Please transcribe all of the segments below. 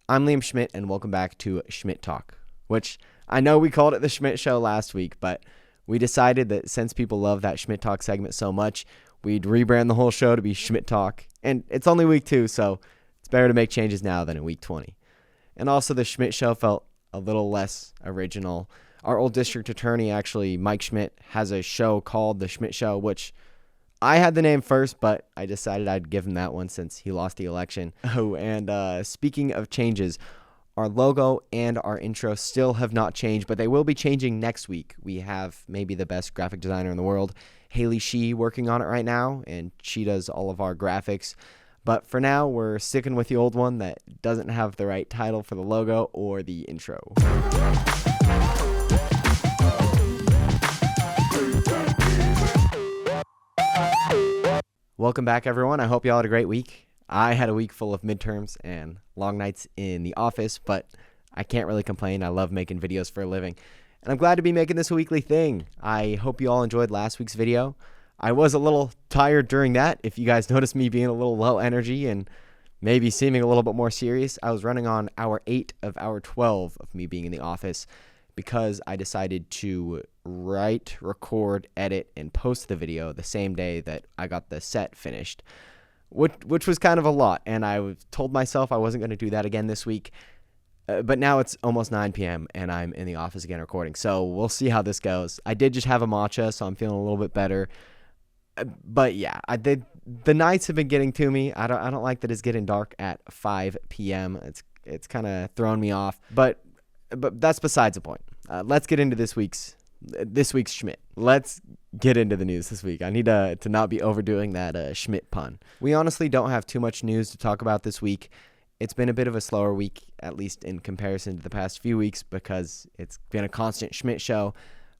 I'm Liam Schmitt, and welcome back to Schmitt Talk, which I know we called it the Schmitt Show last week, but we decided that since people love that Schmitt Talk segment so much, we'd rebrand the whole show to be Schmitt Talk. And it's only week 2, so it's better to make changes now than in week 20. And also, the Schmitt Show felt a little less original. Our old district attorney, actually, Mike Schmitt, has a show called The Schmitt Show, which I had the name first, but I decided I'd give him that one since he lost the election. Oh, and speaking of changes, our logo and our intro still have not changed, but they will be changing next week. We have maybe the best graphic designer in the world, Haley Shee, working on it right now, and she does all of our graphics. But for now, we're sticking with the old one that doesn't have the right title for the logo or the intro. Welcome back, everyone. I hope you all had a great week. I had a week full of midterms and long nights in the office, but I can't really complain. I love making videos for a living, and I'm glad to be making this a weekly thing. I hope you all enjoyed last week's video. I was a little tired during that. If you guys noticed me being a little low energy and maybe seeming a little bit more serious, I was running on hour 8 of hour 12 of me being in the office because I decided to write, record, edit, and post the video the same day that I got the set finished, which was kind of a lot, and I told myself I wasn't going to do that again this week, but now it's almost 9 p.m., and I'm in the office again recording, so we'll see how this goes. I did just have a matcha, so I'm feeling a little bit better, but yeah, the nights have been getting to me. I don't like that it's getting dark at 5 p.m. It's kind of thrown me off, but that's besides the point. Let's get into this week's Schmitt. Let's get into the news this week. I need to not be overdoing that Schmitt pun. We honestly don't have too much news to talk about this week. It's been a bit of a slower week, at least in comparison to the past few weeks, because it's been a constant Schmitt show.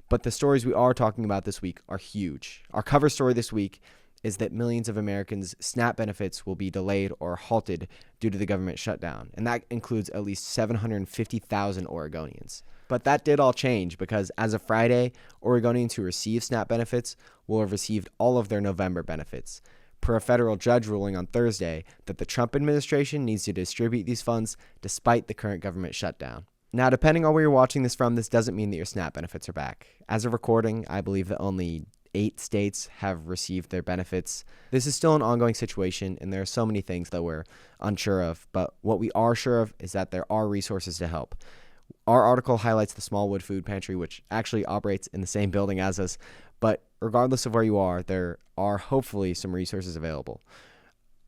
But the stories we are talking about this week are huge. Our cover story this week is that millions of Americans' SNAP benefits will be delayed or halted due to the government shutdown, and that includes at least 750,000 Oregonians. But that did all change because as of Friday, Oregonians who receive SNAP benefits will have received all of their November benefits, per a federal judge ruling on Thursday that the Trump administration needs to distribute these funds despite the current government shutdown. Now, depending on where you're watching this from, this doesn't mean that your SNAP benefits are back. As of recording, I believe that only 8 states have received their benefits. This is still an ongoing situation, and there are so many things that we're unsure of, but what we are sure of is that there are resources to help. Our article highlights the Smallwood Food Pantry, which actually operates in the same building as us, but regardless of where you are, there are hopefully some resources available.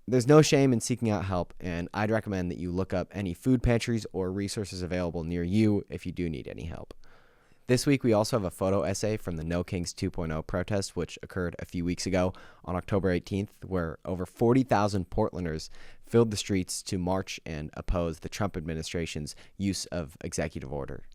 There's no shame in seeking out help, and I'd recommend that you look up any food pantries or resources available near you if you do need any help. This week, we also have a photo essay from the No Kings 2.0 protest, which occurred a few weeks ago on October 18th, where over 40,000 Portlanders filled the streets to march and oppose the Trump administration's use of executive order.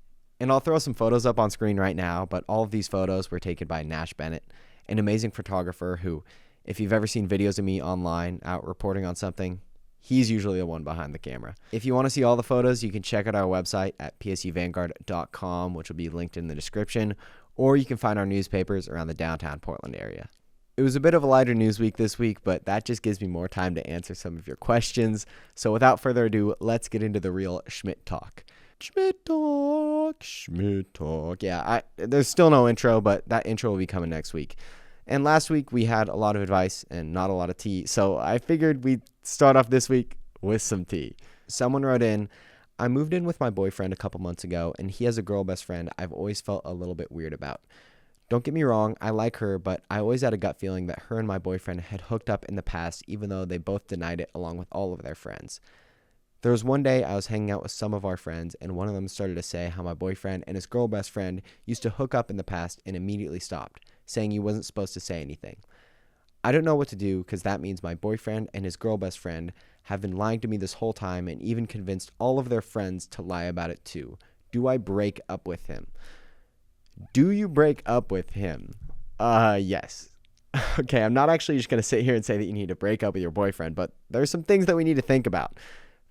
And I'll throw some photos up on screen right now, but all of these photos were taken by Nash Bennett, an amazing photographer who, if you've ever seen videos of me online out reporting on something, he's usually the one behind the camera. If you want to see all the photos, you can check out our website at psuvanguard.com, which will be linked in the description, or you can find our newspapers around the downtown Portland area. It was a bit of a lighter news week this week, but that just gives me more time to answer some of your questions. So without further ado, let's get into the real Schmitt Talk. Schmitt Talk, Schmitt Talk. Yeah, there's still no intro, but that intro will be coming next week. And last week, we had a lot of advice and not a lot of tea, so I figured we'd start off this week with some tea. Someone wrote in, I moved in with my boyfriend a couple months ago, and he has a girl best friend I've always felt a little bit weird about. Don't get me wrong, I like her, but I always had a gut feeling that her and my boyfriend had hooked up in the past, even though they both denied it along with all of their friends. There was one day I was hanging out with some of our friends, and one of them started to say how my boyfriend and his girl best friend used to hook up in the past and immediately stopped, saying he wasn't supposed to say anything. I don't know what to do because that means my boyfriend and his girl best friend have been lying to me this whole time and even convinced all of their friends to lie about it too. Do I break up with him? Do you break up with him? Yes. Okay, I'm not actually just going to sit here and say that you need to break up with your boyfriend, but there's some things that we need to think about.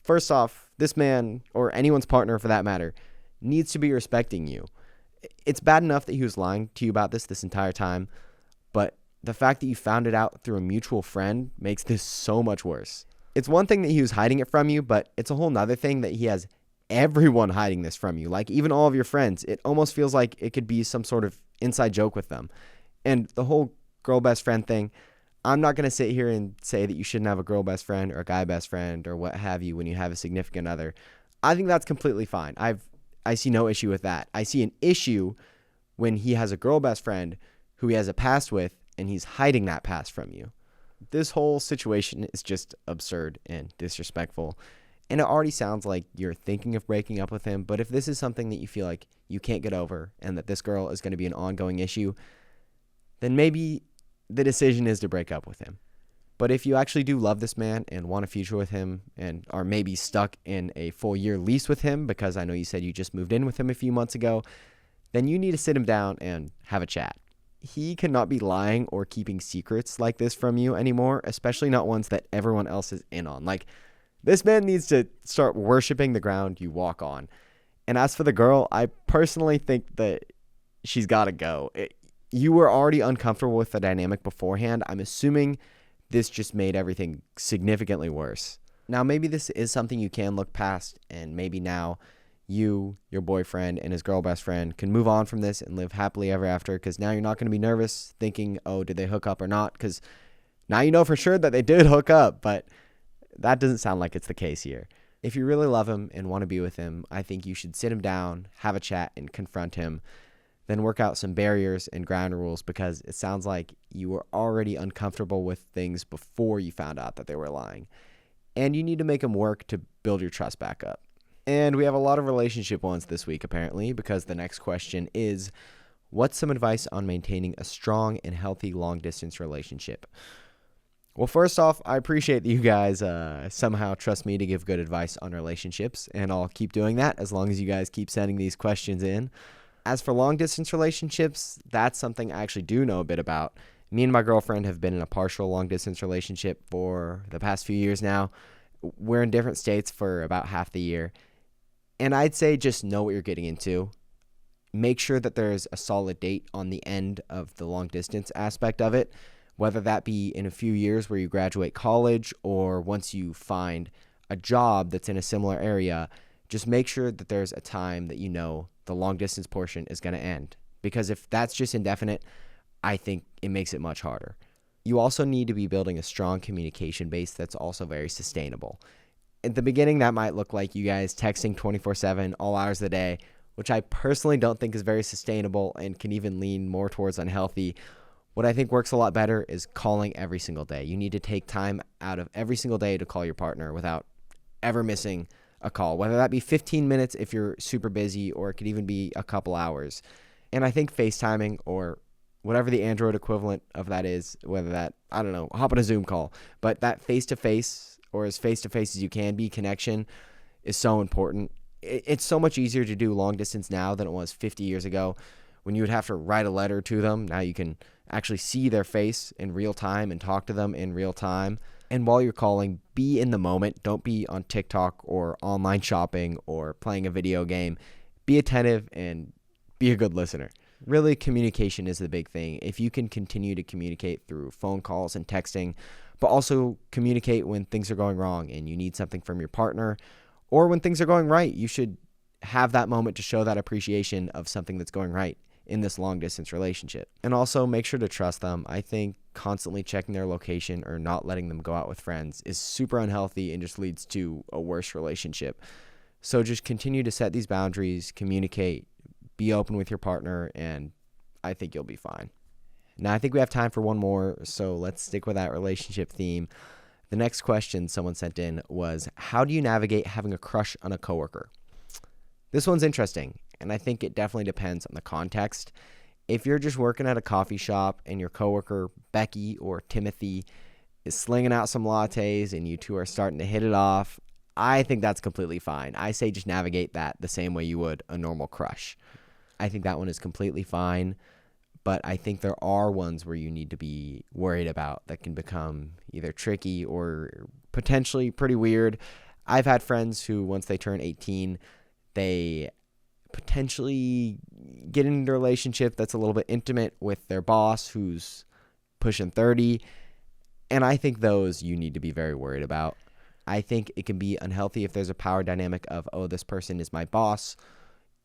First off, this man, or anyone's partner for that matter, needs to be respecting you. It's bad enough that he was lying to you about this entire time, but the fact that you found it out through a mutual friend makes this so much worse. It's one thing that he was hiding it from you, but it's a whole nother thing that he has everyone hiding this from you. Like even all of your friends. It almost feels like it could be some sort of inside joke with them. And the whole girl best friend thing, I'm not going to sit here and say that you shouldn't have a girl best friend or a guy best friend or what have you when you have a significant other. I think that's completely fine. I see no issue with that. I see an issue when he has a girl best friend who he has a past with and he's hiding that past from you. This whole situation is just absurd and disrespectful. And it already sounds like you're thinking of breaking up with him. But if this is something that you feel like you can't get over and that this girl is going to be an ongoing issue, then maybe the decision is to break up with him. But if you actually do love this man and want a future with him and are maybe stuck in a full year lease with him, because I know you said you just moved in with him a few months ago, then you need to sit him down and have a chat. He cannot be lying or keeping secrets like this from you anymore, especially not ones that everyone else is in on. Like, this man needs to start worshiping the ground you walk on. And as for the girl, I personally think that she's got to go. You were already uncomfortable with the dynamic beforehand. I'm assuming this just made everything significantly worse. Now, maybe this is something you can look past, and maybe now you, your boyfriend, and his girl best friend can move on from this and live happily ever after, because now you're not going to be nervous thinking, oh, did they hook up or not? Because now you know for sure that they did hook up, but that doesn't sound like it's the case here. If you really love him and want to be with him, I think you should sit him down, have a chat, and confront him, then work out some barriers and ground rules, because it sounds like you were already uncomfortable with things before you found out that they were lying. And you need to make them work to build your trust back up. And we have a lot of relationship ones this week, apparently, because the next question is, what's some advice on maintaining a strong and healthy long-distance relationship? Well, first off, I appreciate that you guys somehow trust me to give good advice on relationships, and I'll keep doing that as long as you guys keep sending these questions in. As for long-distance relationships, that's something I actually do know a bit about. Me and my girlfriend have been in a partial long-distance relationship for the past few years now. We're in different states for about half the year. And I'd say just know what you're getting into. Make sure that there's a solid date on the end of the long-distance aspect of it, whether that be in a few years where you graduate college or once you find a job that's in a similar area. Just make sure that there's a time that you know the long-distance portion is going to end. Because if that's just indefinite, I think it makes it much harder. You also need to be building a strong communication base that's also very sustainable. At the beginning, that might look like you guys texting 24/7, all hours of the day, which I personally don't think is very sustainable and can even lean more towards unhealthy. What I think works a lot better is calling every single day. You need to take time out of every single day to call your partner without ever missing a call, whether that be 15 minutes if you're super busy, or it could even be a couple hours. And I think FaceTiming, or whatever the Android equivalent of that is, whether that, I don't know, hop on a Zoom call, but that face-to-face, or as face-to-face as you can be, connection is so important. It's so much easier to do long distance now than it was 50 years ago when you would have to write a letter to them. Now you can actually see their face in real time and talk to them in real time. And while you're calling, be in the moment. Don't be on TikTok or online shopping or playing a video game. Be attentive and be a good listener. Really, communication is the big thing. If you can continue to communicate through phone calls and texting, but also communicate when things are going wrong and you need something from your partner, or when things are going right, you should have that moment to show that appreciation of something that's going right in this long distance relationship. And also make sure to trust them. I think constantly checking their location or not letting them go out with friends is super unhealthy and just leads to a worse relationship. So just continue to set these boundaries, communicate, be open with your partner, and I think you'll be fine. Now, I think we have time for one more, so let's stick with that relationship theme. The next question someone sent in was, how do you navigate having a crush on a coworker? This one's interesting, and I think it definitely depends on the context. If you're just working at a coffee shop and your coworker, Becky or Timothy, is slinging out some lattes and you two are starting to hit it off, I think that's completely fine. I say just navigate that the same way you would a normal crush. I think that one is completely fine. But I think there are ones where you need to be worried about that can become either tricky or potentially pretty weird. I've had friends who, once they turn 18, they potentially get into a relationship that's a little bit intimate with their boss who's pushing 30. And I think those you need to be very worried about. I think it can be unhealthy if there's a power dynamic of, oh, this person is my boss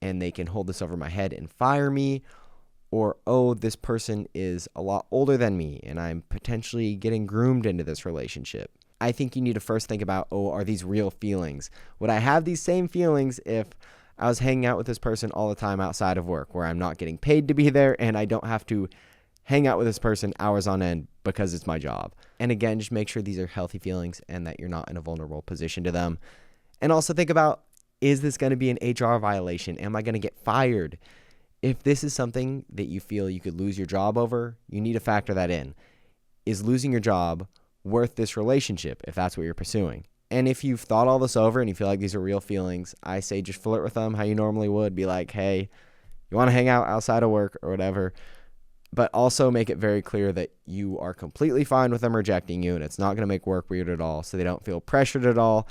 and they can hold this over my head and fire me, or, oh, this person is a lot older than me and I'm potentially getting groomed into this relationship. I think you need to first think about, oh, are these real feelings? Would I have these same feelings if I was hanging out with this person all the time outside of work, where I'm not getting paid to be there and I don't have to hang out with this person hours on end because it's my job? And again, just make sure these are healthy feelings and that you're not in a vulnerable position to them. And also think about, is this going to be an HR violation? Am I going to get fired? If this is something that you feel you could lose your job over, you need to factor that in. Is losing your job worth this relationship if that's what you're pursuing? And if you've thought all this over and you feel like these are real feelings, I say just flirt with them how you normally would. Be like, hey, you want to hang out outside of work or whatever, but also make it very clear that you are completely fine with them rejecting you and it's not going to make work weird at all, so they don't feel pressured at all.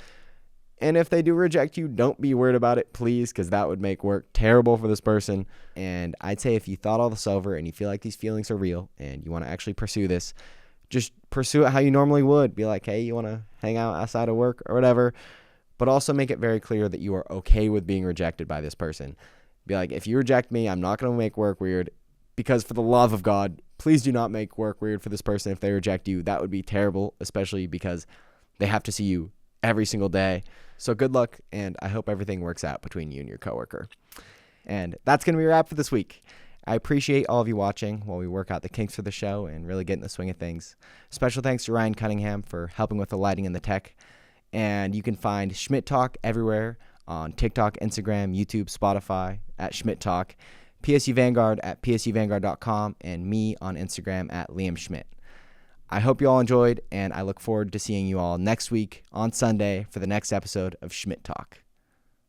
And if they do reject you, don't be worried about it, please, because that would make work terrible for this person. And I'd say if you thought all this over and you feel like these feelings are real and you want to actually pursue this, just pursue it how you normally would. Be like, hey, you want to hang out outside of work or whatever, but also make it very clear that you are okay with being rejected by this person. Be like, if you reject me, I'm not going to make work weird, because for the love of God, please do not make work weird for this person if they reject you. That would be terrible, especially because they have to see you every single day. So good luck, and I hope everything works out between you and your coworker. And that's going to be a wrap for this week. I appreciate all of you watching while we work out the kinks for the show and really get in the swing of things. Special thanks to Ryan Cunningham for helping with the lighting and the tech. And you can find Schmitt Talk everywhere on TikTok, Instagram, YouTube, Spotify at Schmitt Talk, PSU Vanguard at psuvanguard.com, and me on Instagram at Liam Schmitt. I hope you all enjoyed, and I look forward to seeing you all next week on Sunday for the next episode of Schmitt Talk.